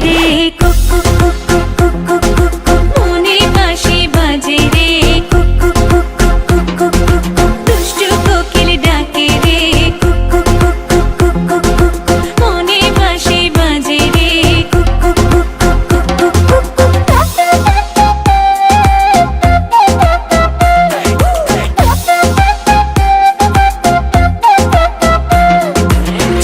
রে কুক কুক কুক কুক কুক কুক কুক কুক মনে বাঁশি বাজে রে কুক কুক কুক কুক কুক কুক কুক কুক দুষ্টু কোকিল ডাকে রে কুক কুক কুক কুক কুক কুক কুক কুক মনে বাঁশি বাজে রে কুক কুক কুক কুক কুক কুক কুক কুক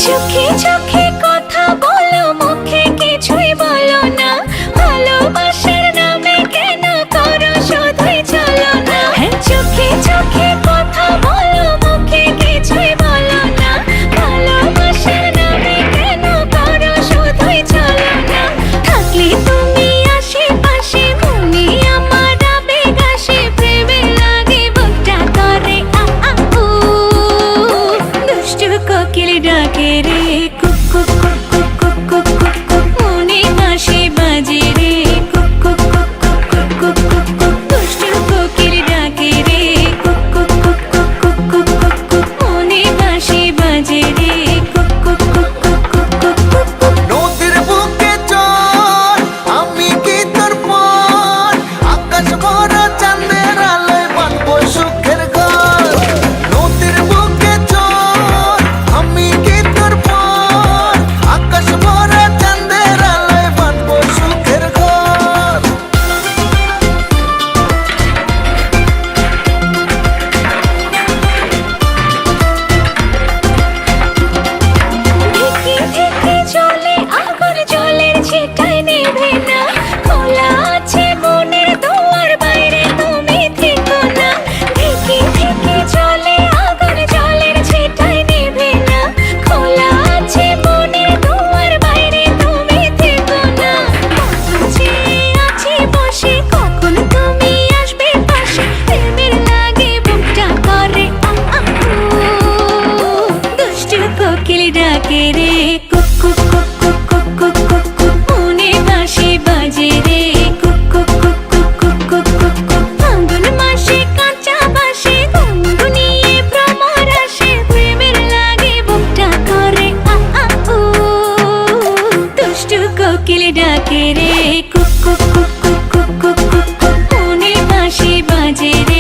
চোখে চোখে কথা বলো মুখে কিছুই বলো না ভালোবাসার নামে কেন করো শুধুই চলো না চোখে চোখে কথা বলো মুখে কিছুই বলো না ভালোবাসার নামে কেন করো শুধুই চলো না থাকলে তুমি আশেপাশে মনে আমার আবেগ আসে প্রেমে লাগে বুকটা করে আ আ উ দুষ্টু কোকিল ডাকে রে কুক কুক কুক কুক কুক কুক কুক কুক মনে বাঁশি বাজে রে কুক কুক কুক কুক কুক কুক কুক কুক দুষ্টু কোকিল ডাকে রে কুক কুক কুক কুক কুক কুক কুক কুক মনে বাঁশি বাজে রে কুক কুক কুক কুক কুক কুক কুক কুক নদীর বুকে চল আমি কি তোর পর আকাশ ভরা চাঁদের আলোয় বাঁধবো সুখের ঘর নদীর বুকে চল আমি কি তোর পর আকাশ ভরা চাঁদের আলোয় বাঁধবো সুখের ঘর ঢেকে ঢেকে চলে আগুন জলের ছিটায় নেভে না খোলা আছে মনের দুয়ার বাইরে তুমি থেকো না ঢেকে ঢেকে চলে আগুন জলের ছিটায় নেভে না খোলা আছে মনের দুয়ার বাইরে তুমি থেকো না চেয়ে আছি বসে কখন তুমি আসবে পাশে প্রেমের লাগে বুকটা করে আ আ উ দুষ্টু কোকিল ডাকে রে কুক কুক কুক কুক কুক কুক কুক কুক মনে বাঁশি বাজে রে কুক কুক কুক কুক কুক কুক কুক কুক ফাল্গুন মাসে কাঁচা বাঁশি গুনগুনিয়ে ভ্রমর আসে প্রেমের লাগে বুকটা করে আ আ উ দুষ্টু কোকিল ডাকে রে কুক কুক কুক কুক কুক কুক কুক কুক মনে বাঁশি বাজে রে